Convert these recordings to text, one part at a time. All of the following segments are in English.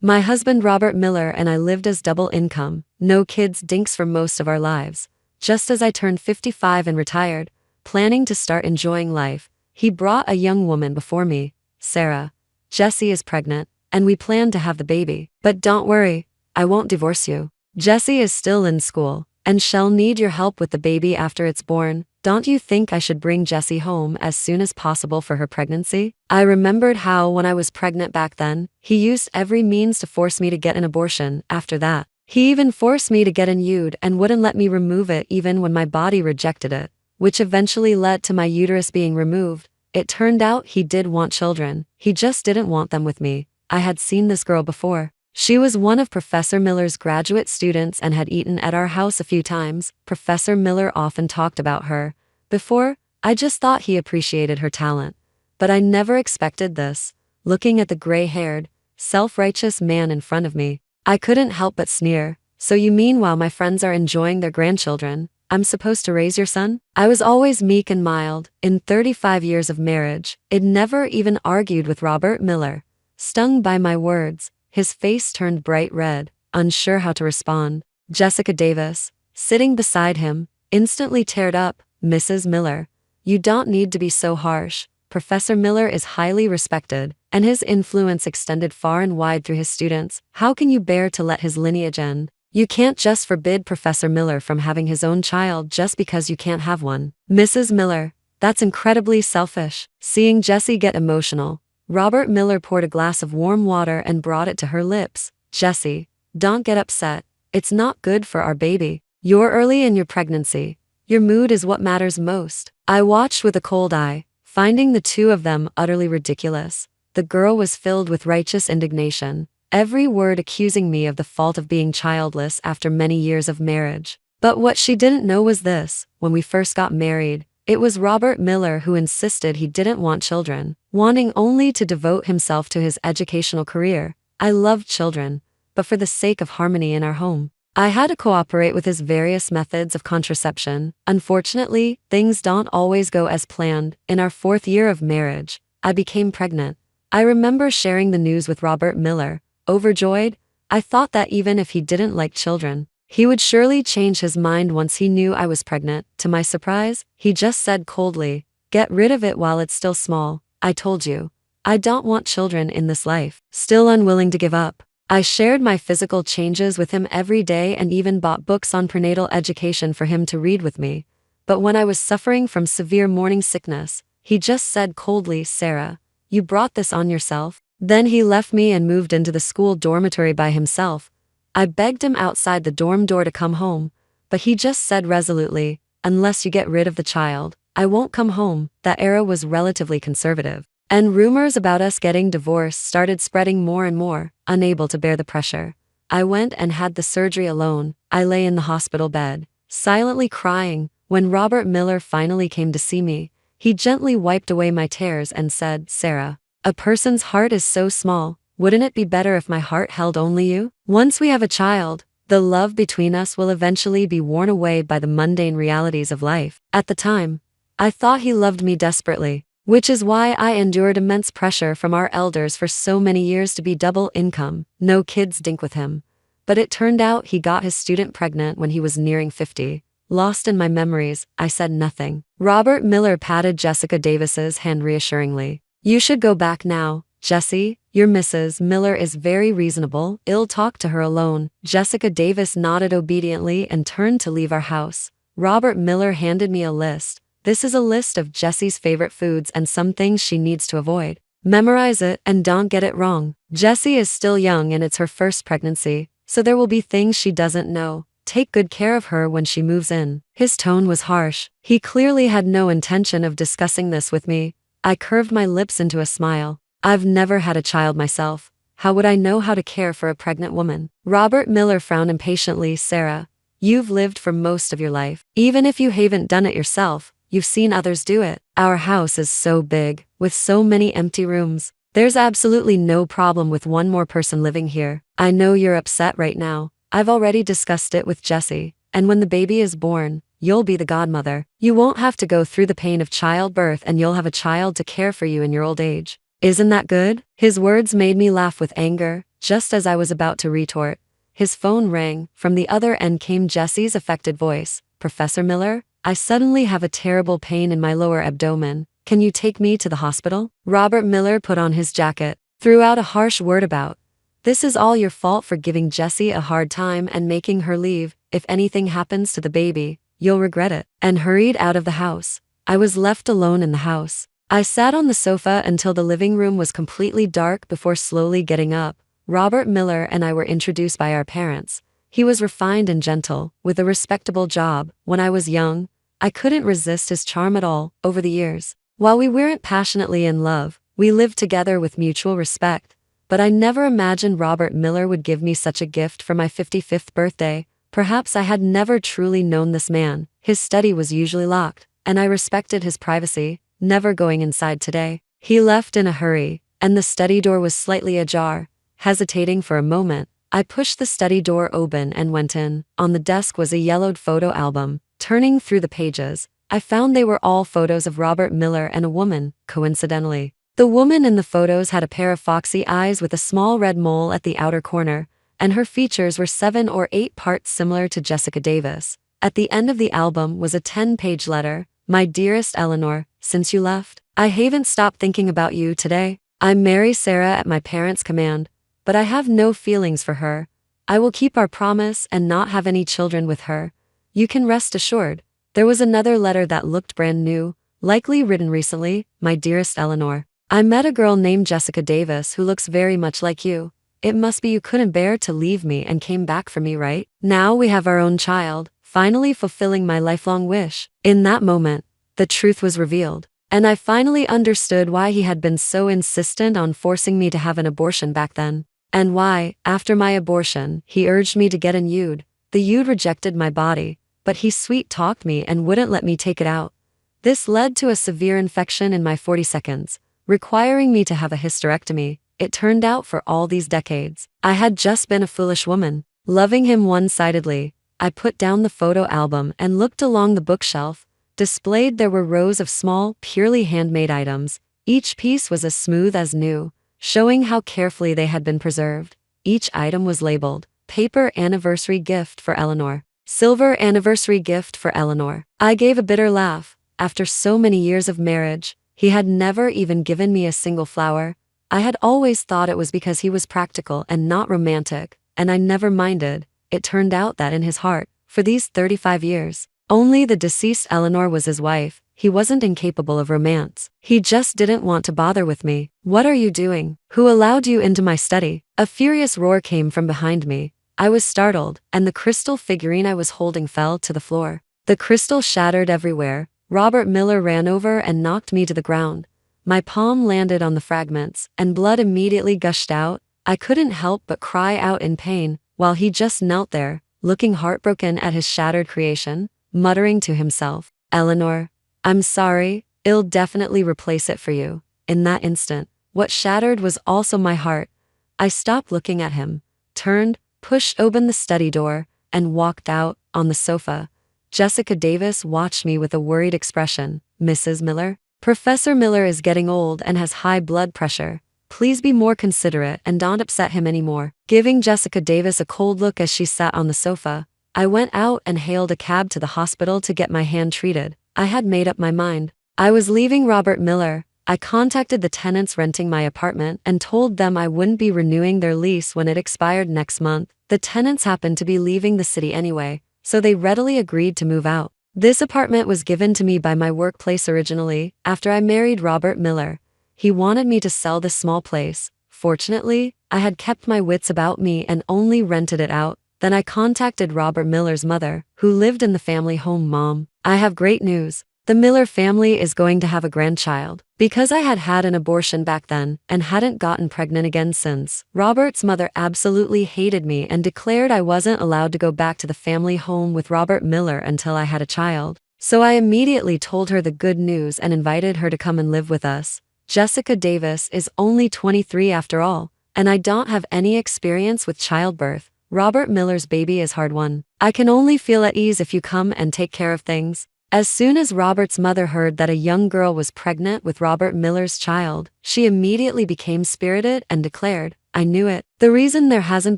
My husband Robert Miller and I lived as double income, no kids dinks for most of our lives. Just as I turned 55 and retired, planning to start enjoying life, he brought a young woman before me, Sarah. Jessie is pregnant, and we plan to have the baby. But don't worry, I won't divorce you. Jessie is still in school, and she'll need your help with the baby after it's born. Don't you think I should bring Jessie home as soon as possible for her pregnancy? I remembered how, when I was pregnant back then, he used every means to force me to get an abortion. After that, he even forced me to get an UD and wouldn't let me remove it even when my body rejected it, which eventually led to my uterus being removed. It turned out he did want children, he just didn't want them with me. I had seen this girl before. She was one of Professor Miller's graduate students and had eaten at our house a few times. Professor Miller often talked about her. Before, I just thought he appreciated her talent. But I never expected this. Looking at the gray-haired, self-righteous man in front of me, I couldn't help but sneer. So you mean while my friends are enjoying their grandchildren, I'm supposed to raise your son? I was always meek and mild. In 35 years of marriage, I'd never even argued with Robert Miller. Stung by my words, his face turned bright red, unsure how to respond. Jessica Davis, sitting beside him, instantly teared up. Mrs. Miller, you don't need to be so harsh. Professor Miller is highly respected, and his influence extended far and wide through his students. How can you bear to let his lineage end? You can't just forbid Professor Miller from having his own child just because you can't have one. Mrs. Miller, that's incredibly selfish. Seeing Jessie get emotional, Robert Miller poured a glass of warm water and brought it to her lips. Jessie, don't get upset. It's not good for our baby. You're early in your pregnancy. Your mood is what matters most. I watched with a cold eye, finding the two of them utterly ridiculous. The girl was filled with righteous indignation, every word accusing me of the fault of being childless after many years of marriage. But what she didn't know was this: when we first got married, it was Robert Miller who insisted he didn't want children, wanting only to devote himself to his educational career. I loved children, but for the sake of harmony in our home, I had to cooperate with his various methods of contraception. Unfortunately, things don't always go as planned. In our 4th year of marriage, I became pregnant. I remember sharing the news with Robert Miller. Overjoyed, I thought that even if he didn't like children, he would surely change his mind once he knew I was pregnant. To my surprise, he just said coldly, "Get rid of it while it's still small. I told you, I don't want children in this life." Still unwilling to give up, I shared my physical changes with him every day and even bought books on prenatal education for him to read with me. But when I was suffering from severe morning sickness, he just said coldly, "Sarah, you brought this on yourself." Then he left me and moved into the school dormitory by himself. I begged him outside the dorm door to come home, but he just said resolutely, "Unless you get rid of the child, I won't come home." That era was relatively conservative, and rumors about us getting divorced started spreading more and more. Unable to bear the pressure, I went and had the surgery alone. I lay in the hospital bed, silently crying. When Robert Miller finally came to see me, he gently wiped away my tears and said, "Sarah, a person's heart is so small. Wouldn't it be better if my heart held only you? Once we have a child, the love between us will eventually be worn away by the mundane realities of life." At the time, I thought he loved me desperately, which is why I endured immense pressure from our elders for so many years to be double income, no kids dink with him. But it turned out he got his student pregnant when he was nearing 50. Lost in my memories, I said nothing. Robert Miller patted Jessica Davis's hand reassuringly. "You should go back now, Jessie. Your Mrs. Miller is very reasonable. I'll talk to her alone." Jessica Davis nodded obediently and turned to leave our house. Robert Miller handed me a list. "This is a list of Jessie's favorite foods and some things she needs to avoid. Memorize it and don't get it wrong. Jessie is still young and it's her first pregnancy, so there will be things she doesn't know. Take good care of her when she moves in." His tone was harsh. He clearly had no intention of discussing this with me. I curved my lips into a smile. I've never had a child myself. How would I know how to care for a pregnant woman? Robert Miller frowned impatiently. "Sarah, you've lived for most of your life. Even if you haven't done it yourself, you've seen others do it. Our house is so big, with so many empty rooms. There's absolutely no problem with one more person living here. I know you're upset right now. I've already discussed it with Jessie, and when the baby is born, you'll be the godmother. You won't have to go through the pain of childbirth and you'll have a child to care for you in your old age. Isn't that good?" His words made me laugh with anger. Just as I was about to retort, his phone rang. From the other end came Jesse's affected voice. Professor Miller, I suddenly have a terrible pain in my lower abdomen. Can you take me to the hospital? Robert Miller put on his jacket, threw out a harsh word about, this is all your fault for giving Jessie a hard time and making her leave. If anything happens to the baby, you'll regret it, and hurried out of the house. I was left alone in the house. I sat on the sofa until the living room was completely dark before slowly getting up. Robert Miller and I were introduced by our parents. He was refined and gentle, with a respectable job. When I was young, I couldn't resist his charm at all. Over the years, while we weren't passionately in love, we lived together with mutual respect. But I never imagined Robert Miller would give me such a gift for my 55th birthday. Perhaps I had never truly known this man. His study was usually locked, and I respected his privacy, never going inside today. He left in a hurry, and the study door was slightly ajar. Hesitating for a moment, I pushed the study door open and went in. On the desk was a yellowed photo album. Turning through the pages, I found they were all photos of Robert Miller and a woman. Coincidentally, the woman in the photos had a pair of foxy eyes with a small red mole at the outer corner, and her features were 7 or 8 parts similar to Jessica Davis. At the end of the album was a 10-page letter. My dearest Eleanor, since you left, I haven't stopped thinking about you today. I marry Sarah at my parents' command, but I have no feelings for her. I will keep our promise and not have any children with her. You can rest assured. There was another letter that looked brand new, likely written recently. My dearest Eleanor, I met a girl named Jessica Davis who looks very much like you. It must be you couldn't bear to leave me and came back for me, right? Now we have our own child, finally fulfilling my lifelong wish. In that moment, the truth was revealed, and I finally understood why he had been so insistent on forcing me to have an abortion back then. And why, after my abortion, he urged me to get an UD. The UD rejected my body, but he sweet-talked me and wouldn't let me take it out. This led to a severe infection in my 42nds, requiring me to have a hysterectomy. It turned out for all these decades, I had just been a foolish woman, loving him one-sidedly. I put down the photo album and looked along the bookshelf. Displayed there were rows of small, purely handmade items. Each piece was as smooth as new, showing how carefully they had been preserved. Each item was labeled, paper anniversary gift for Eleanor, silver anniversary gift for Eleanor. I gave a bitter laugh. After so many years of marriage, he had never even given me a single flower. I had always thought it was because he was practical and not romantic, and I never minded. It turned out that in his heart, for these 35 years, only the deceased Eleanor was his wife. He wasn't incapable of romance. He just didn't want to bother with me. What are you doing? Who allowed you into my study? A furious roar came from behind me. I was startled, and the crystal figurine I was holding fell to the floor. The crystal shattered everywhere. Robert Miller ran over and knocked me to the ground. My palm landed on the fragments, and blood immediately gushed out. I couldn't help but cry out in pain, while he just knelt there, looking heartbroken at his shattered creation, muttering to himself, Eleanor, I'm sorry, I'll definitely replace it for you. In that instant, what shattered was also my heart. I stopped looking at him, turned, pushed open the study door, and walked out. On the sofa, Jessica Davis watched me with a worried expression. Mrs. Miller? Professor Miller is getting old and has high blood pressure. Please be more considerate and don't upset him anymore. Giving Jessica Davis a cold look as she sat on the sofa, I went out and hailed a cab to the hospital to get my hand treated. I had made up my mind. I was leaving Robert Miller. I contacted the tenants renting my apartment and told them I wouldn't be renewing their lease when it expired next month. The tenants happened to be leaving the city anyway, so they readily agreed to move out. This apartment was given to me by my workplace originally, after I married Robert Miller. He wanted me to sell this small place. Fortunately, I had kept my wits about me and only rented it out. Then I contacted Robert Miller's mother, who lived in the family home. Mom, I have great news. The Miller family is going to have a grandchild. Because I had had an abortion back then and hadn't gotten pregnant again since, Robert's mother absolutely hated me and declared I wasn't allowed to go back to the family home with Robert Miller until I had a child. So I immediately told her the good news and invited her to come and live with us. Jessica Davis is only 23 after all, and I don't have any experience with childbirth. Robert Miller's baby is hard won. I can only feel at ease if you come and take care of things. As soon as Robert's mother heard that a young girl was pregnant with Robert Miller's child, she immediately became spirited and declared, I knew it. The reason there hasn't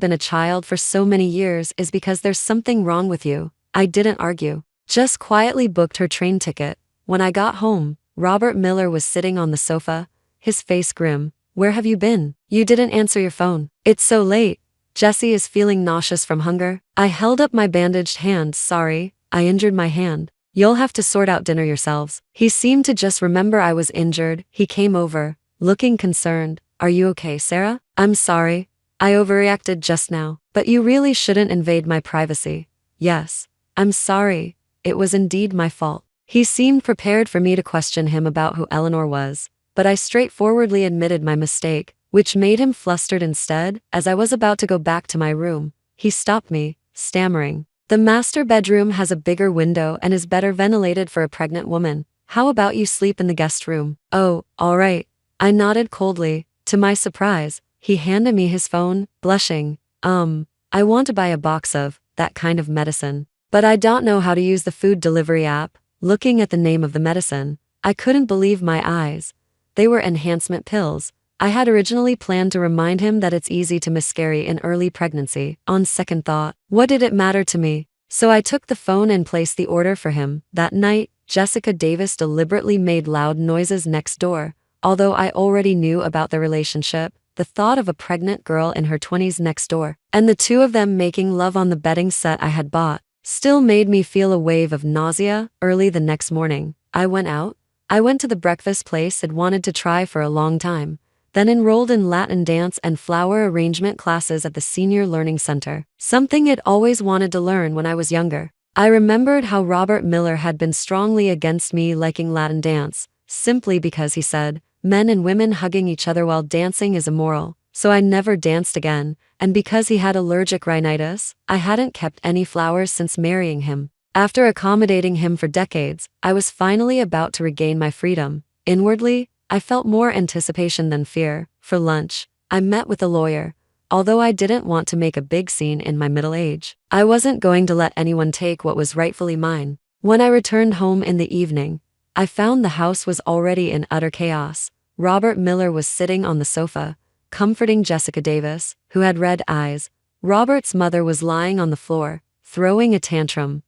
been a child for so many years is because there's something wrong with you. I didn't argue. Just quietly booked her train ticket. When I got home, Robert Miller was sitting on the sofa, his face grim. Where have you been? You didn't answer your phone. It's so late. Jesse is feeling nauseous from hunger. I held up my bandaged hand. Sorry, I injured my hand. You'll have to sort out dinner yourselves. He seemed to just remember I was injured. He came over, looking concerned. Are you okay, Sarah? I'm sorry. I overreacted just now. But you really shouldn't invade my privacy. Yes. I'm sorry. It was indeed my fault. He seemed prepared for me to question him about who Eleanor was, but I straightforwardly admitted my mistake, which made him flustered instead. As I was about to go back to my room, he stopped me, stammering. The master bedroom has a bigger window and is better ventilated for a pregnant woman. How about you sleep in the guest room? Oh, all right. I nodded coldly. To my surprise, he handed me his phone, blushing. I want to buy a box of that kind of medicine, but I don't know how to use the food delivery app. Looking at the name of the medicine, I couldn't believe my eyes. They were enhancement pills. I had originally planned to remind him that it's easy to miscarry in early pregnancy. On second thought, what did it matter to me? So I took the phone and placed the order for him. That night, Jessica Davis deliberately made loud noises next door. Although I already knew about their relationship, the thought of a pregnant girl in her 20s next door, and the two of them making love on the bedding set I had bought, still made me feel a wave of nausea. Early the next morning, I went out. I went to the breakfast place I'd wanted to try for a long time, then enrolled in Latin dance and flower arrangement classes at the Senior Learning Center, something I'd always wanted to learn when I was younger. I remembered how Robert Miller had been strongly against me liking Latin dance, simply because he said, men and women hugging each other while dancing is immoral, so I never danced again, and because he had allergic rhinitis, I hadn't kept any flowers since marrying him. After accommodating him for decades, I was finally about to regain my freedom. Inwardly, I felt more anticipation than fear. For lunch, I met with a lawyer. Although I didn't want to make a big scene in my middle age, I wasn't going to let anyone take what was rightfully mine. When I returned home in the evening, I found the house was already in utter chaos. Robert Miller was sitting on the sofa, comforting Jessica Davis, who had red eyes. Robert's mother was lying on the floor, throwing a tantrum.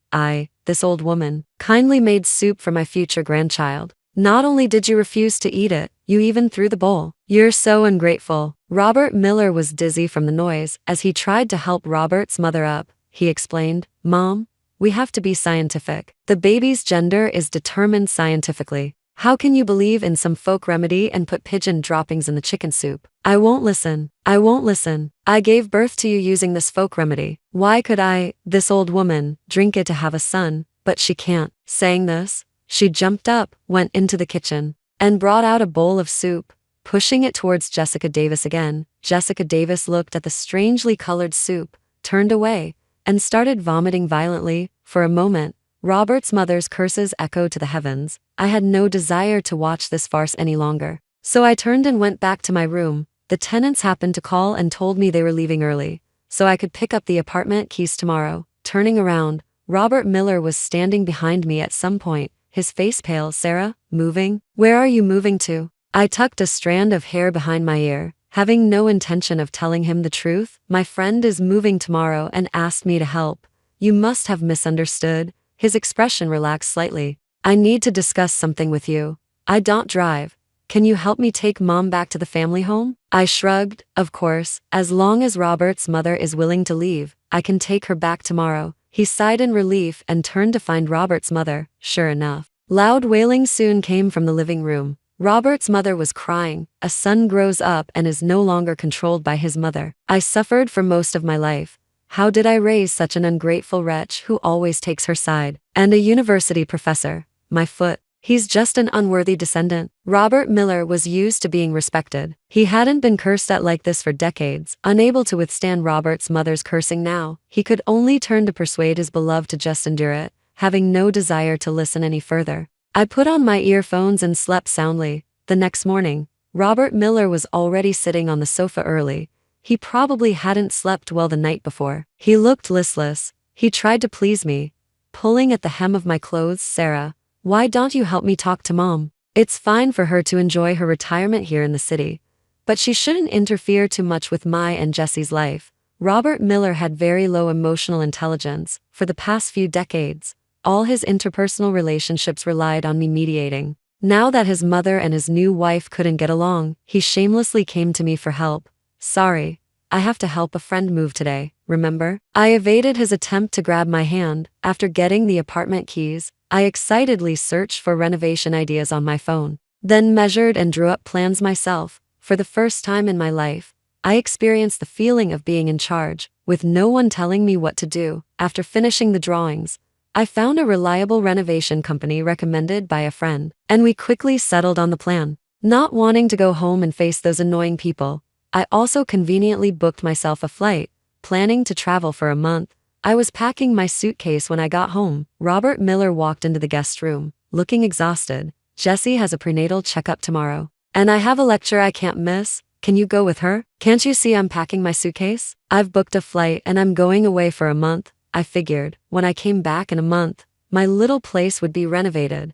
This old woman, kindly made soup for my future grandchild. Not only did you refuse to eat it, you even threw the bowl. You're so ungrateful. Robert Miller was dizzy from the noise. As he tried to help Robert's mother up, he explained, Mom, we have to be scientific. The baby's gender is determined scientifically. How can you believe in some folk remedy and put pigeon droppings in the chicken soup? I won't listen. I won't listen. I gave birth to you using this folk remedy. Why could this old woman, drink it to have a son, but she can't? Saying this, she jumped up, went into the kitchen, and brought out a bowl of soup, pushing it towards Jessica Davis again. Jessica Davis looked at the strangely colored soup, turned away, and started vomiting violently. For a moment, Robert's mother's curses echoed to the heavens. I had no desire to watch this farce any longer, so I turned and went back to my room. The tenants happened to call and told me they were leaving early, so I could pick up the apartment keys tomorrow. Turning around, Robert Miller was standing behind me at some point, his face pale. Sarah, moving? Where are you moving to? I tucked a strand of hair behind my ear, having no intention of telling him the truth. My friend is moving tomorrow and asked me to help. You must have misunderstood. His expression relaxed slightly. I need to discuss something with you. I don't drive. Can you help me take Mom back to the family home? I shrugged. Of course, as long as Robert's mother is willing to leave, I can take her back tomorrow. He sighed in relief and turned to find Robert's mother. Sure enough, loud wailing soon came from the living room. Robert's mother was crying. A son grows up and is no longer controlled by his mother. I suffered for most of my life. How did I raise such an ungrateful wretch who always takes her side? And a university professor. My foot. He's just an unworthy descendant. Robert Miller was used to being respected. He hadn't been cursed at like this for decades. Unable to withstand Robert's mother's cursing now, he could only turn to persuade his beloved to just endure it, having no desire to listen any further. I put on my earphones and slept soundly. The next morning, Robert Miller was already sitting on the sofa early. He probably hadn't slept well the night before. He looked listless. He tried to please me, pulling at the hem of my clothes. Sarah, why don't you help me talk to Mom? It's fine for her to enjoy her retirement here in the city, but she shouldn't interfere too much with my and Jesse's life. Robert Miller had very low emotional intelligence. For the past few decades, all his interpersonal relationships relied on me mediating. Now that his mother and his new wife couldn't get along, he shamelessly came to me for help. Sorry, I have to help a friend move today, remember? I evaded his attempt to grab my hand. After getting the apartment keys, I excitedly searched for renovation ideas on my phone, then measured and drew up plans myself. For the first time in my life, I experienced the feeling of being in charge, with no one telling me what to do. After finishing the drawings, I found a reliable renovation company recommended by a friend, and we quickly settled on the plan. Not wanting to go home and face those annoying people, I also conveniently booked myself a flight, planning to travel for a month. I was packing my suitcase when I got home. Robert Miller walked into the guest room, looking exhausted. Jessie has a prenatal checkup tomorrow, and I have a lecture I can't miss. Can you go with her? Can't you see I'm packing my suitcase? I've booked a flight and I'm going away for a month. I figured, when I came back in a month, my little place would be renovated.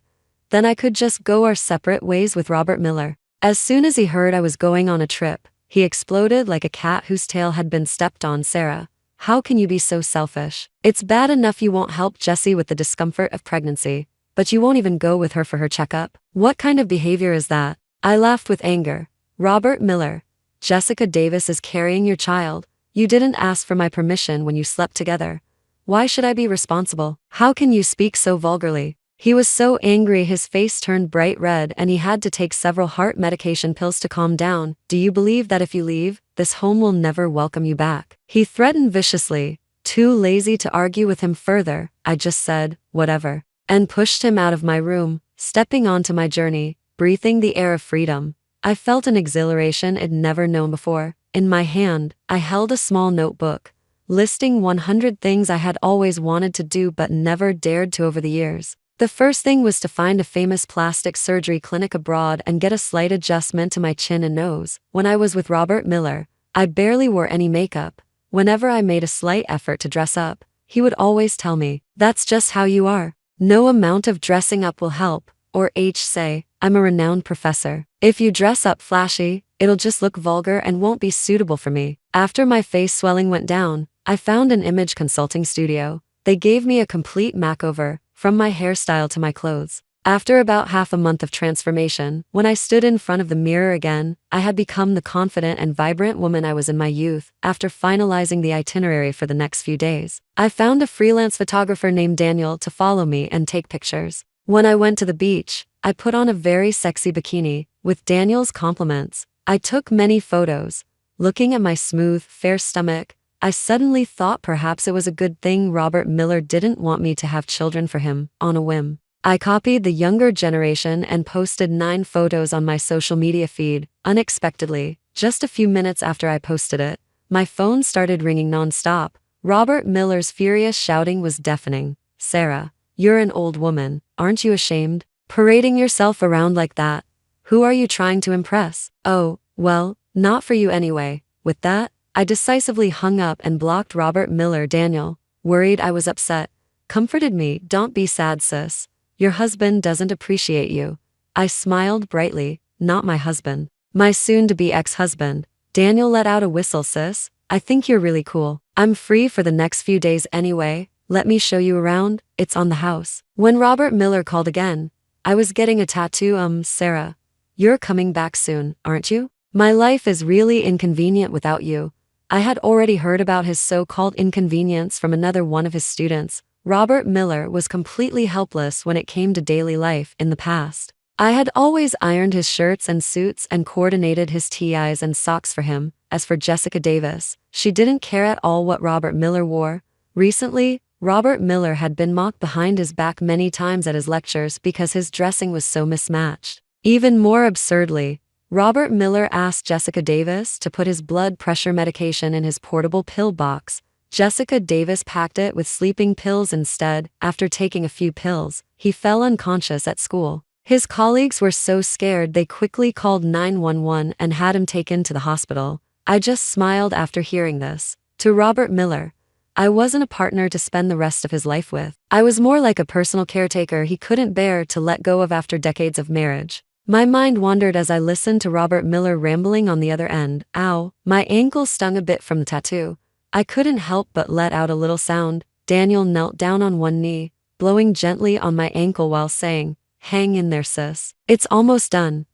Then I could just go our separate ways with Robert Miller. As soon as he heard I was going on a trip, he exploded like a cat whose tail had been stepped on. Sarah, how can you be so selfish? It's bad enough you won't help Jessie with the discomfort of pregnancy, but you won't even go with her for her checkup? What kind of behavior is that? I laughed with anger. Robert Miller, Jessica Davis is carrying your child. You didn't ask for my permission when you slept together. Why should I be responsible? How can you speak so vulgarly? He was so angry his face turned bright red and he had to take several heart medication pills to calm down. Do you believe that if you leave, this home will never welcome you back? He threatened viciously. Too lazy to argue with him further, I just said, whatever, and pushed him out of my room, stepping onto my journey, breathing the air of freedom. I felt an exhilaration I'd never known before. In my hand, I held a small notebook, listing 100 things I had always wanted to do but never dared to over the years. The first thing was to find a famous plastic surgery clinic abroad and get a slight adjustment to my chin and nose. When I was with Robert Miller, I barely wore any makeup. Whenever I made a slight effort to dress up, he would always tell me, "That's just how you are. No amount of dressing up will help." Or say, "I'm a renowned professor. If you dress up flashy, it'll just look vulgar and won't be suitable for me." After my face swelling went down, I found an image consulting studio. They gave me a complete makeover, from my hairstyle to my clothes. After about half a month of transformation, when I stood in front of the mirror again, I had become the confident and vibrant woman I was in my youth. After finalizing the itinerary for the next few days, I found a freelance photographer named Daniel to follow me and take pictures. When I went to the beach, I put on a very sexy bikini. With Daniel's compliments, I took many photos. Looking at my smooth, fair stomach, I suddenly thought perhaps it was a good thing Robert Miller didn't want me to have children for him. On a whim, I copied the younger generation and posted 9 photos on my social media feed. Unexpectedly, just a few minutes after I posted it, my phone started ringing non-stop. Robert Miller's furious shouting was deafening. "Sarah, you're an old woman, aren't you ashamed? Parading yourself around like that. Who are you trying to impress? Oh, well, not for you anyway." With that, I decisively hung up and blocked Robert Miller. Daniel, worried I was upset, comforted me. "Don't be sad, sis. Your husband doesn't appreciate you." I smiled brightly. "Not my husband. My soon-to-be ex-husband." Daniel let out a whistle. "Sis, I think you're really cool. I'm free for the next few days anyway. Let me show you around. It's on the house." When Robert Miller called again, I was getting a tattoo. "Sarah, you're coming back soon, aren't you? My life is really inconvenient without you." I had already heard about his so-called inconvenience from another one of his students. Robert Miller was completely helpless when it came to daily life in the past. I had always ironed his shirts and suits and coordinated his ties and socks for him. As for Jessica Davis, she didn't care at all what Robert Miller wore. Recently, Robert Miller had been mocked behind his back many times at his lectures because his dressing was so mismatched. Even more absurdly, Robert Miller asked Jessica Davis to put his blood pressure medication in his portable pill box. Jessica Davis packed it with sleeping pills instead. After taking a few pills, he fell unconscious at school. His colleagues were so scared they quickly called 911 and had him taken to the hospital. I just smiled after hearing this. To Robert Miller, I wasn't a partner to spend the rest of his life with. I was more like a personal caretaker he couldn't bear to let go of after decades of marriage. My mind wandered as I listened to Robert Miller rambling on the other end. Ow, my ankle stung a bit from the tattoo. I couldn't help but let out a little sound. Daniel knelt down on one knee, blowing gently on my ankle while saying, "Hang in there, sis. It's almost done."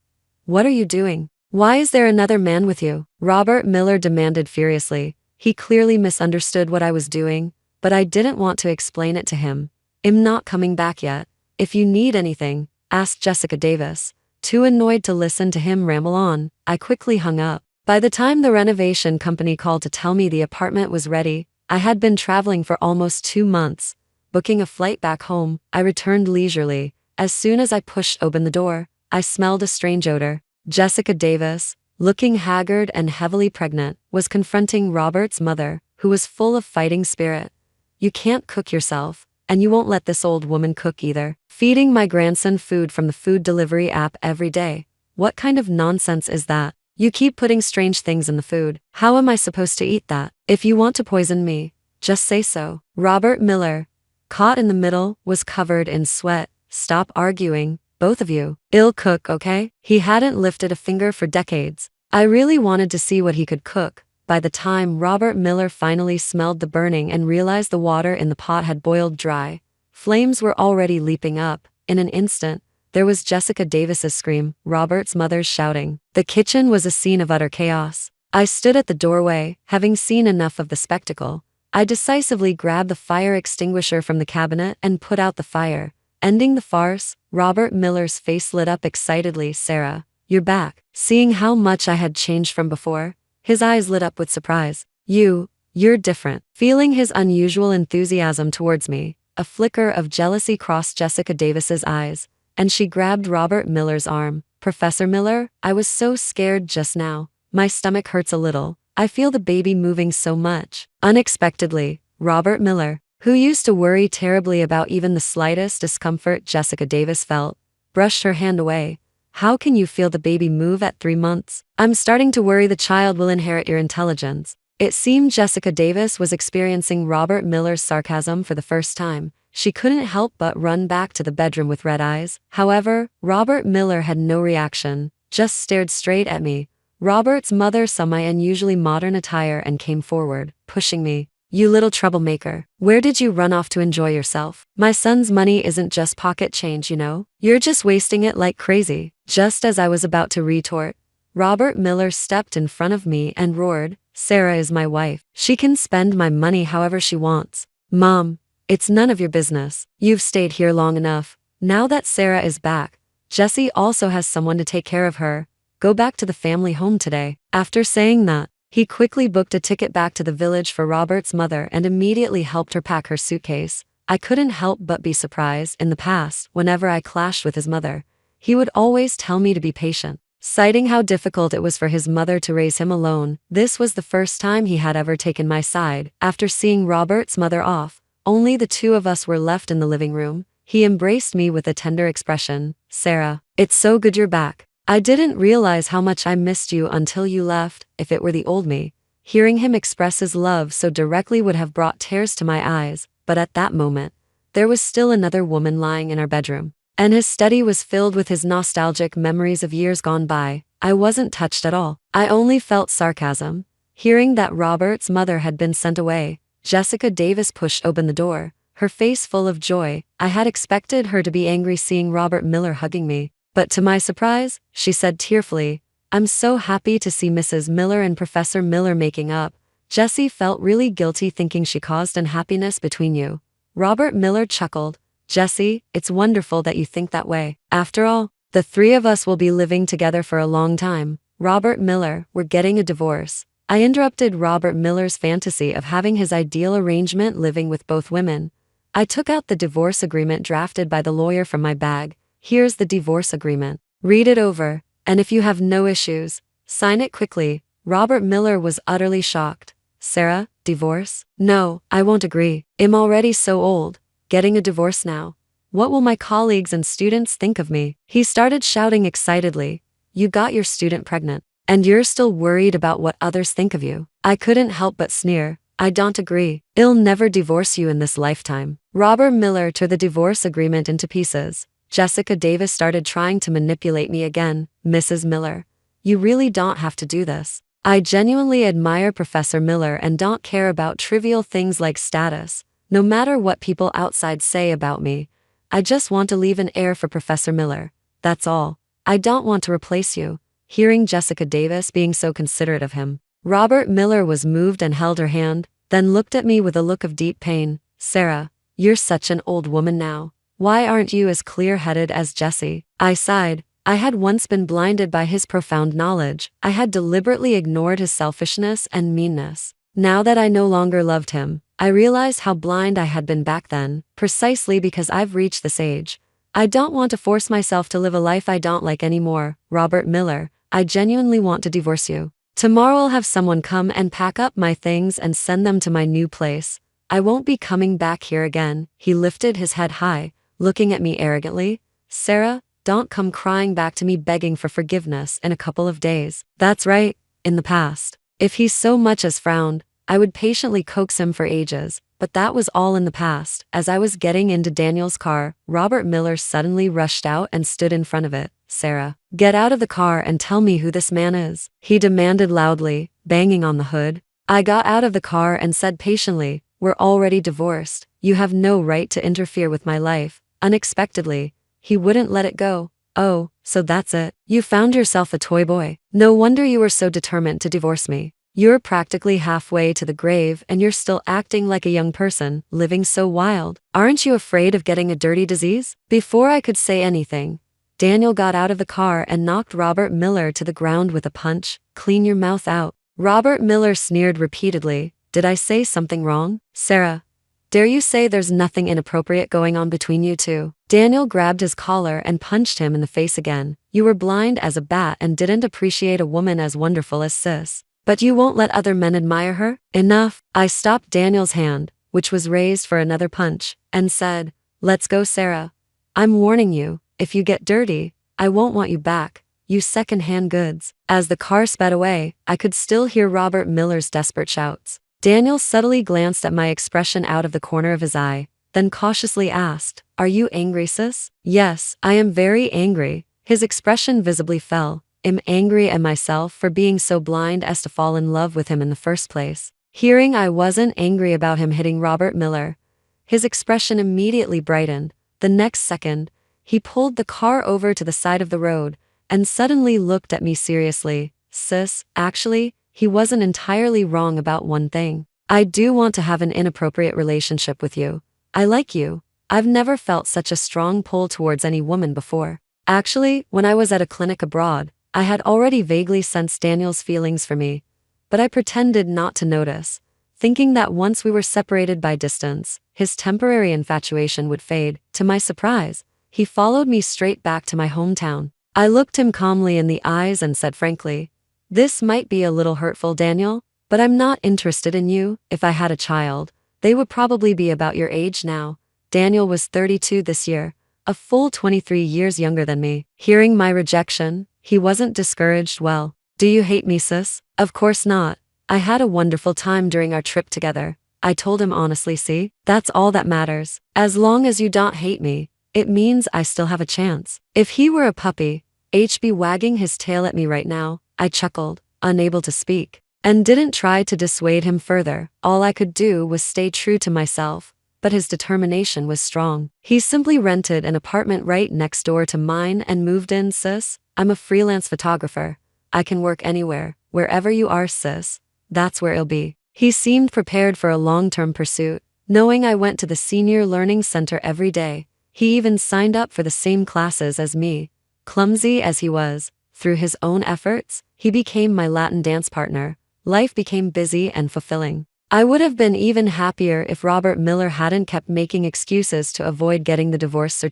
"What are you doing? Why is there another man with you?" Robert Miller demanded furiously. He clearly misunderstood what I was doing, but I didn't want to explain it to him. "I'm not coming back yet. If you need anything, ask Jessica Davis." Too annoyed to listen to him ramble on, I quickly hung up. By the time the renovation company called to tell me the apartment was ready, I had been traveling for almost 2 months. Booking a flight back home, I returned leisurely. As soon as I pushed open the door, I smelled a strange odor. Jessica Davis, looking haggard and heavily pregnant, was confronting Robert's mother, who was full of fighting spirit. "You can't cook yourself, and you won't let this old woman cook either. Feeding my grandson food from the food delivery app every day. What kind of nonsense is that? You keep putting strange things in the food. How am I supposed to eat that? If you want to poison me, just say so." Robert Miller, caught in the middle, was covered in sweat. "Stop arguing, both of you. I'll cook, okay?" He hadn't lifted a finger for decades. I really wanted to see what he could cook. By the time Robert Miller finally smelled the burning and realized the water in the pot had boiled dry, flames were already leaping up. In an instant, there was Jessica Davis's scream, Robert's mother's shouting. The kitchen was a scene of utter chaos. I stood at the doorway, having seen enough of the spectacle. I decisively grabbed the fire extinguisher from the cabinet and put out the fire. Ending the farce, Robert Miller's face lit up excitedly. "Sarah, you're back." Seeing how much I had changed from before, his eyes lit up with surprise. You're different." Feeling his unusual enthusiasm towards me, a flicker of jealousy crossed Jessica Davis's eyes, and she grabbed Robert Miller's arm. "Professor Miller, I was so scared just now. My stomach hurts a little. I feel the baby moving so much." Unexpectedly, Robert Miller, who used to worry terribly about even the slightest discomfort Jessica Davis felt, brushed her hand away. "How can you feel the baby move at 3 months? I'm starting to worry the child will inherit your intelligence." It seemed Jessica Davis was experiencing Robert Miller's sarcasm for the first time. She couldn't help but run back to the bedroom with red eyes. However, Robert Miller had no reaction, just stared straight at me. Robert's mother saw my unusually modern attire and came forward, pushing me. "You little troublemaker. Where did you run off to enjoy yourself? My son's money isn't just pocket change, you know? You're just wasting it like crazy." Just as I was about to retort, Robert Miller stepped in front of me and roared, "Sarah is my wife. She can spend my money however she wants." "Mom, it's none of your business. You've stayed here long enough. Now that Sarah is back, Jessie also has someone to take care of her. Go back to the family home today." After saying that, he quickly booked a ticket back to the village for Robert's mother and immediately helped her pack her suitcase. I couldn't help but be surprised. In the past, whenever I clashed with his mother, he would always tell me to be patient, citing how difficult it was for his mother to raise him alone. This was the first time he had ever taken my side. After seeing Robert's mother off, only the two of us were left in the living room. He embraced me with a tender expression. "Sarah, it's so good you're back. I didn't realize how much I missed you until you left." If it were the old me, hearing him express his love so directly would have brought tears to my eyes, but at that moment, there was still another woman lying in our bedroom, and his study was filled with his nostalgic memories of years gone by. I wasn't touched at all. I only felt sarcasm. Hearing that Robert's mother had been sent away, Jessica Davis pushed open the door, her face full of joy. I had expected her to be angry seeing Robert Miller hugging me, but to my surprise, she said tearfully, "I'm so happy to see Mrs. Miller and Professor Miller making up. Jessie felt really guilty thinking she caused unhappiness between you." Robert Miller chuckled. "Jessie, it's wonderful that you think that way. After all, the three of us will be living together for a long time." "Robert Miller, we're getting a divorce." I interrupted Robert Miller's fantasy of having his ideal arrangement living with both women. I took out the divorce agreement drafted by the lawyer from my bag. "Here's the divorce agreement. Read it over, and if you have no issues, sign it quickly." Robert Miller was utterly shocked. "Sarah, divorce? No, I won't agree. I'm already so old. Getting a divorce now. What will my colleagues and students think of me?" He started shouting excitedly. "You got your student pregnant, and you're still worried about what others think of you." I couldn't help but sneer. "I don't agree. I'll never divorce you in this lifetime." Robert Miller tore the divorce agreement into pieces. Jessica Davis started trying to manipulate me again. Mrs. Miller, you really don't have to do this. I genuinely admire Professor Miller and don't care about trivial things like status. No matter what people outside say about me, I just want to leave an heir for Professor Miller. That's all. I don't want to replace you. Hearing Jessica Davis being so considerate of him, Robert Miller was moved and held her hand, then looked at me with a look of deep pain. Sarah, you're such an old woman now. Why aren't you as clear-headed as Jesse? I sighed. I had once been blinded by his profound knowledge. I had deliberately ignored his selfishness and meanness. Now that I no longer loved him, I realized how blind I had been back then, precisely because I've reached this age. I don't want to force myself to live a life I don't like anymore. Robert Miller, I genuinely want to divorce you. Tomorrow I'll have someone come and pack up my things and send them to my new place. I won't be coming back here again. He lifted his head high, looking at me arrogantly. Sarah, don't come crying back to me begging for forgiveness in a couple of days. That's right, in the past. If he so much as frowned, I would patiently coax him for ages, but that was all in the past. As I was getting into Daniel's car, Robert Miller suddenly rushed out and stood in front of it. Sarah, get out of the car and tell me who this man is, he demanded loudly, banging on the hood. I got out of the car and said patiently, we're already divorced. You have no right to interfere with my life. Unexpectedly, he wouldn't let it go. Oh, so that's it. You found yourself a toy boy. No wonder you were so determined to divorce me. You're practically halfway to the grave and you're still acting like a young person, living so wild. Aren't you afraid of getting a dirty disease? Before I could say anything, Daniel got out of the car and knocked Robert Miller to the ground with a punch. Clean your mouth out. Robert Miller sneered repeatedly. Did I say something wrong? Sarah, dare you say there's nothing inappropriate going on between you two? Daniel grabbed his collar and punched him in the face again. You were blind as a bat and didn't appreciate a woman as wonderful as Sis. But you won't let other men admire her? Enough. I stopped Daniel's hand, which was raised for another punch, and said, let's go, Sarah. I'm warning you, if you get dirty, I won't want you back, you second-hand goods. As the car sped away, I could still hear Robert Miller's desperate shouts. Daniel subtly glanced at my expression out of the corner of his eye, then cautiously asked, are you angry, Sis? Yes, I am very angry. His expression visibly fell. I'm angry at myself for being so blind as to fall in love with him in the first place. Hearing I wasn't angry about him hitting Robert Miller, his expression immediately brightened. The next second, he pulled the car over to the side of the road and suddenly looked at me seriously. Sis, actually, he wasn't entirely wrong about one thing. I do want to have an inappropriate relationship with you. I like you. I've never felt such a strong pull towards any woman before. Actually, when I was at a clinic abroad, I had already vaguely sensed Daniel's feelings for me, but I pretended not to notice, thinking that once we were separated by distance, his temporary infatuation would fade. To my surprise, he followed me straight back to my hometown. I looked him calmly in the eyes and said frankly, this might be a little hurtful, Daniel, but I'm not interested in you. If I had a child, they would probably be about your age now. Daniel was 32 this year, a full 23 years younger than me. Hearing my rejection, he wasn't discouraged. Well, do you hate me, Sis? Of course not. I had a wonderful time during our trip together. I told him honestly. See, that's all that matters. As long as you don't hate me, it means I still have a chance. If he were a puppy, HB wagging his tail at me right now, I chuckled, unable to speak, and didn't try to dissuade him further. All I could do was stay true to myself, but his determination was strong. He simply rented an apartment right next door to mine and moved in. Sis, I'm a freelance photographer. I can work anywhere. Wherever you are, Sis, that's where it'll be. He seemed prepared for a long-term pursuit, knowing I went to the senior learning center every day. He even signed up for the same classes as me. Clumsy as he was, through his own efforts, he became my Latin dance partner. Life became busy and fulfilling. I would have been even happier if Robert Miller hadn't kept making excuses to avoid getting the divorce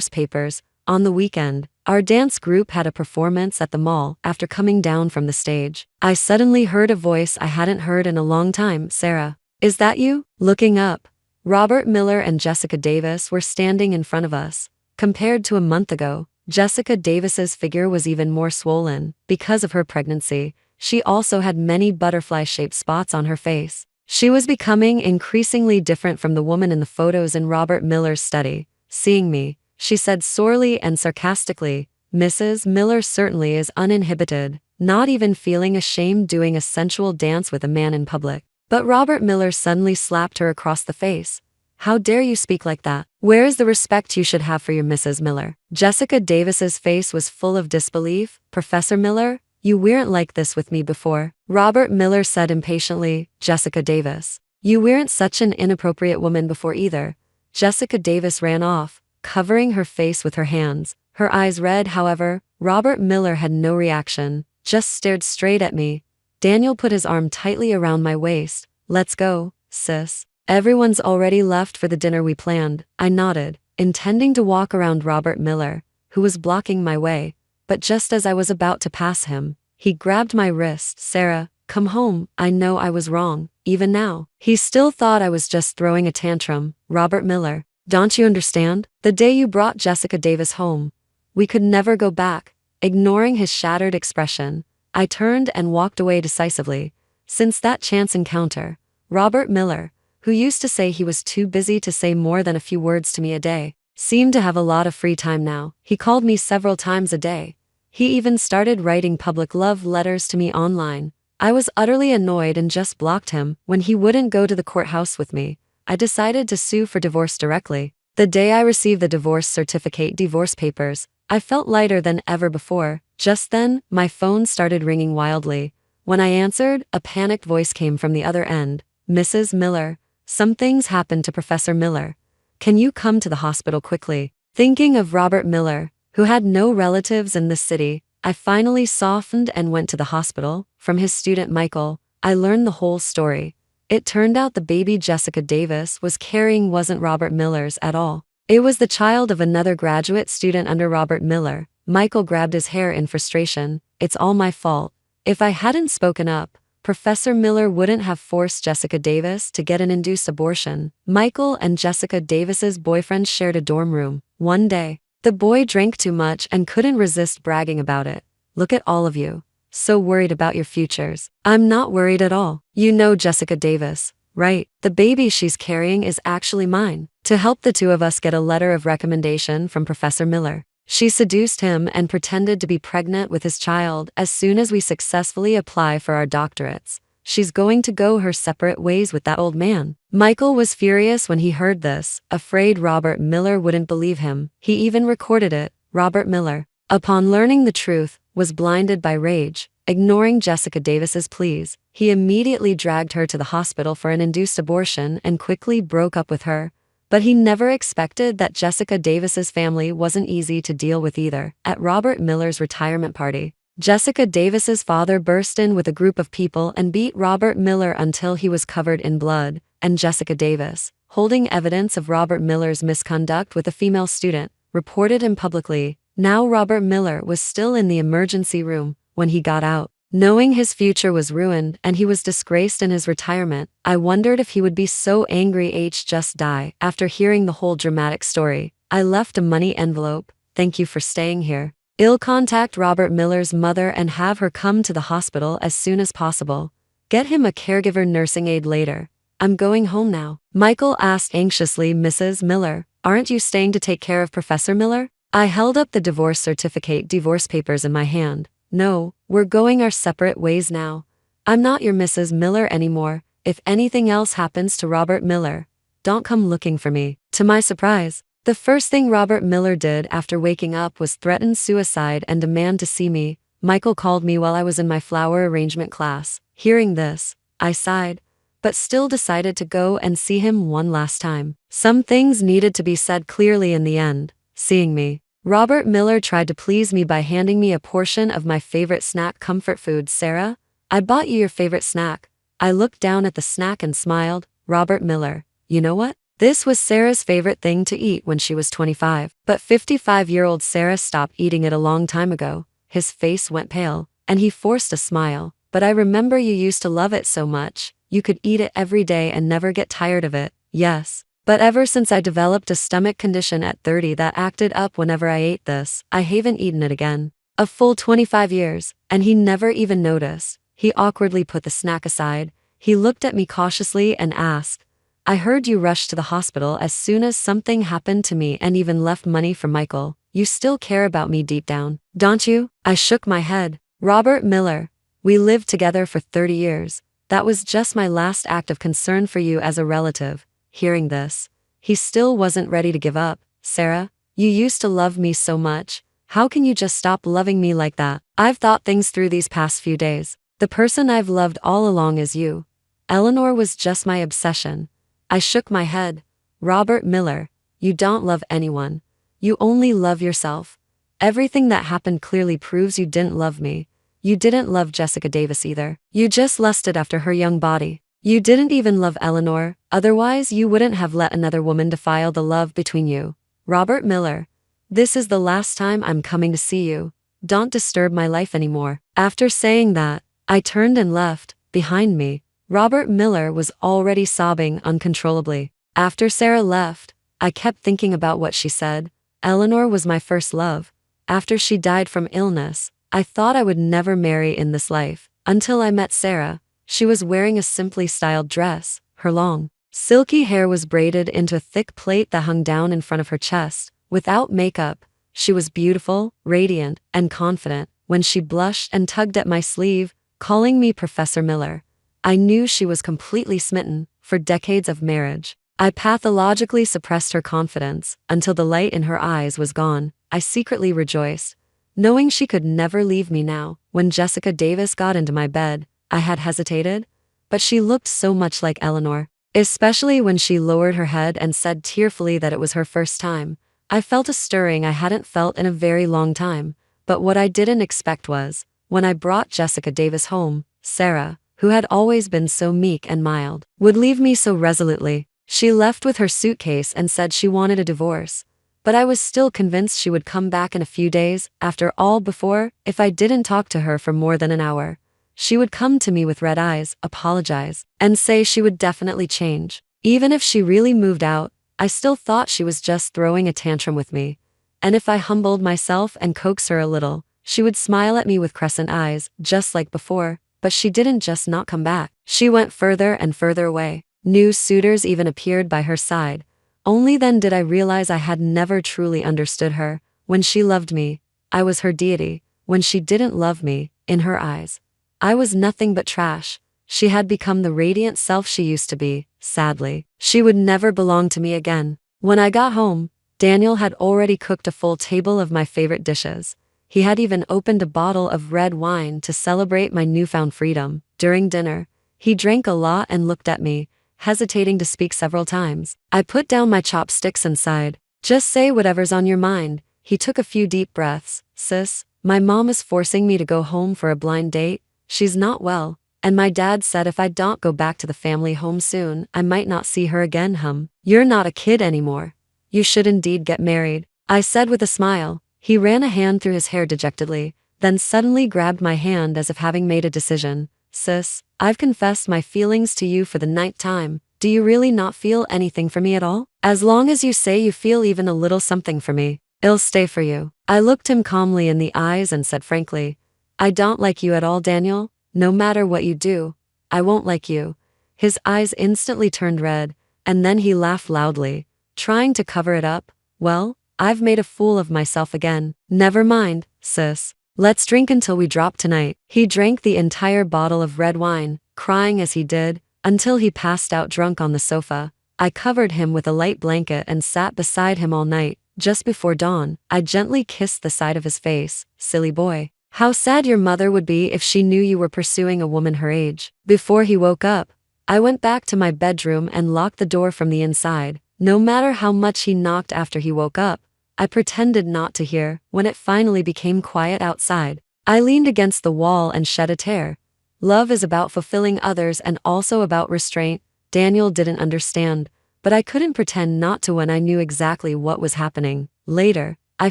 papers. On the weekend, our dance group had a performance at the mall. After coming down from the stage, I suddenly heard a voice I hadn't heard in a long time. Sarah, is that you? Looking up, Robert Miller and Jessica Davis were standing in front of us. Compared to a month ago, Jessica Davis's figure was even more swollen. Because of her pregnancy, she also had many butterfly-shaped spots on her face. She was becoming increasingly different from the woman in the photos in Robert Miller's study. Seeing me, she said sorely and sarcastically. Mrs. Miller certainly is uninhibited, not even feeling ashamed doing a sensual dance with a man in public. But Robert Miller suddenly slapped her across the face. How dare you speak like that? Where is the respect you should have for your Mrs. Miller? Jessica Davis's face was full of disbelief. Professor Miller, you weren't like this with me before. Robert Miller said impatiently. Jessica Davis, you weren't such an inappropriate woman before either. Jessica Davis ran off, covering her face with her hands, her eyes red. However, Robert Miller had no reaction, just stared straight at me. Daniel put his arm tightly around my waist. Let's go, sis. Everyone's already left for the dinner we planned. I nodded, intending to walk around Robert Miller, who was blocking my way, but just as I was about to pass him, he grabbed my wrist. Sarah, come home. I know I was wrong, even now. He still thought I was just throwing a tantrum. Robert Miller, don't you understand? The day you brought Jessica Davis home, we could never go back. Ignoring his shattered expression, I turned and walked away decisively. Since that chance encounter, Robert Miller, who used to say he was too busy to say more than a few words to me a day, seemed to have a lot of free time now. He called me several times a day. He even started writing public love letters to me online. I was utterly annoyed and just blocked him. When he wouldn't go to the courthouse with me, I decided to sue for divorce directly. The day I received the divorce certificate divorce papers, I felt lighter than ever before. Just then, my phone started ringing wildly. When I answered, a panicked voice came from the other end. Mrs. Miller, something's happened to Professor Miller. Can you come to the hospital quickly? Thinking of Robert Miller, who had no relatives in this city, I finally softened and went to the hospital. From his student Michael, I learned the whole story. It turned out the baby Jessica Davis was carrying wasn't Robert Miller's at all. It was the child of another graduate student under Robert Miller. Michael grabbed his hair in frustration. It's all my fault. If I hadn't spoken up, Professor Miller wouldn't have forced Jessica Davis to get an induced abortion. Michael and Jessica Davis's boyfriend shared a dorm room. One day, the boy drank too much and couldn't resist bragging about it. Look at all of you. So worried about your futures. I'm not worried at all. You know Jessica Davis, right? The baby she's carrying is actually mine. To help the two of us get a letter of recommendation from Professor Miller, she seduced him and pretended to be pregnant with his child. As soon as we successfully apply for our doctorates, she's going to go her separate ways with that old man. Michael was furious when he heard this, afraid Robert Miller wouldn't believe him. He even recorded it. Robert Miller, upon learning the truth, was blinded by rage. Ignoring Jessica Davis's pleas, he immediately dragged her to the hospital for an induced abortion and quickly broke up with her. But he never expected that Jessica Davis's family wasn't easy to deal with either. At Robert Miller's retirement party, Jessica Davis's father burst in with a group of people and beat Robert Miller until he was covered in blood, and Jessica Davis, holding evidence of Robert Miller's misconduct with a female student, reported him publicly. Now Robert Miller was still in the emergency room when he got out. Knowing his future was ruined and he was disgraced in his retirement, I wondered if he would be so angry just die. After hearing the whole dramatic story, I left a money envelope. Thank you for staying here. I'll contact Robert Miller's mother and have her come to the hospital as soon as possible. Get him a caregiver nursing aide later. I'm going home now. Michael asked anxiously. Mrs. Miller, aren't you staying to take care of Professor Miller? I held up the divorce certificate divorce papers in my hand. No, we're going our separate ways now. I'm not your Mrs. Miller anymore. If anything else happens to Robert Miller, don't come looking for me. To my surprise, the first thing Robert Miller did after waking up was threaten suicide and demand to see me. Michael called me while I was in my flower arrangement class. Hearing this, I sighed, but still decided to go and see him one last time. Some things needed to be said clearly in the end. Seeing me, Robert Miller tried to please me by handing me a portion of my favorite snack, comfort food. Sarah, I bought you your favorite snack. I looked down at the snack and smiled. Robert Miller, you know what? This was Sarah's favorite thing to eat when she was 25. But 55-year-old Sarah stopped eating it a long time ago. His face went pale, and he forced a smile. But I remember you used to love it so much. You could eat it every day and never get tired of it. Yes. But ever since I developed a stomach condition at 30 that acted up whenever I ate this, I haven't eaten it again. A full 25 years, and he never even noticed. He awkwardly put the snack aside. He looked at me cautiously and asked, I heard you rushed to the hospital as soon as something happened to me and even left money for Michael. You still care about me deep down, don't you? I shook my head. Robert Miller. We lived together for 30 years. That was just my last act of concern for you as a relative. Hearing this, he still wasn't ready to give up. Sarah, you used to love me so much. How can you just stop loving me like that? I've thought things through these past few days. The person I've loved all along is you. Eleanor was just my obsession. I shook my head. Robert Miller, you don't love anyone. You only love yourself. Everything that happened clearly proves you didn't love me. You didn't love Jessica Davis either. You just lusted after her young body. You didn't even love Eleanor, otherwise you wouldn't have let another woman defile the love between you. Robert Miller, this is the last time I'm coming to see you. Don't disturb my life anymore. After saying that, I turned and left. Behind me, Robert Miller was already sobbing uncontrollably. After Sarah left, I kept thinking about what she said. Eleanor was my first love. After she died from illness, I thought I would never marry in this life. Until I met Sarah. She was wearing a simply styled dress. Her long, silky hair was braided into a thick plait that hung down in front of her chest. Without makeup, she was beautiful, radiant, and confident. When she blushed and tugged at my sleeve, calling me Professor Miller, I knew she was completely smitten. For decades of marriage, I pathologically suppressed her confidence until the light in her eyes was gone. I secretly rejoiced, knowing she could never leave me now. When Jessica Davis got into my bed, I had hesitated, but she looked so much like Eleanor, especially when she lowered her head and said tearfully that it was her first time. I felt a stirring I hadn't felt in a very long time, but what I didn't expect was, when I brought Jessica Davis home, Sarah, who had always been so meek and mild, would leave me so resolutely. She left with her suitcase and said she wanted a divorce, but I was still convinced she would come back in a few days. After all, before, if I didn't talk to her for more than an hour, she would come to me with red eyes, apologize, and say she would definitely change. Even if she really moved out, I still thought she was just throwing a tantrum with me. And if I humbled myself and coaxed her a little, she would smile at me with crescent eyes, just like before. But she didn't just not come back. She went further and further away. New suitors even appeared by her side. Only then did I realize I had never truly understood her. When she loved me, I was her deity. When she didn't love me, in her eyes, I was nothing but trash. She had become the radiant self she used to be. Sadly, she would never belong to me again. When I got home, Daniel had already cooked a full table of my favorite dishes. He had even opened a bottle of red wine to celebrate my newfound freedom. During dinner, he drank a lot and looked at me, hesitating to speak several times. I put down my chopsticks and sighed. Just say whatever's on your mind. He took a few deep breaths. Sis, my mom is forcing me to go home for a blind date. She's not well, and my dad said if I don't go back to the family home soon, I might not see her again. You're not a kid anymore. You should indeed get married, I said with a smile. He ran a hand through his hair dejectedly, then suddenly grabbed my hand as if having made a decision. Sis, I've confessed my feelings to you for the 9th time. Do you really not feel anything for me at all? As long as you say you feel even a little something for me, I'll stay for you. I looked him calmly in the eyes and said frankly, I don't like you at all, Daniel. No matter what you do, I won't like you. His eyes instantly turned red, and then he laughed loudly, trying to cover it up. Well, I've made a fool of myself again. Never mind, sis. Let's drink until we drop tonight. He drank the entire bottle of red wine, crying as he did, until he passed out drunk on the sofa. I covered him with a light blanket and sat beside him all night. Just before dawn, I gently kissed the side of his face. Silly boy. How sad your mother would be if she knew you were pursuing a woman her age. Before he woke up, I went back to my bedroom and locked the door from the inside. No matter how much he knocked after he woke up, I pretended not to hear. When it finally became quiet outside, I leaned against the wall and shed a tear. Love is about fulfilling others and also about restraint. Daniel didn't understand, but I couldn't pretend not to when I knew exactly what was happening. Later, I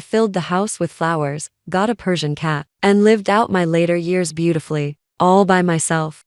filled the house with flowers, got a Persian cat, and lived out my later years beautifully, all by myself.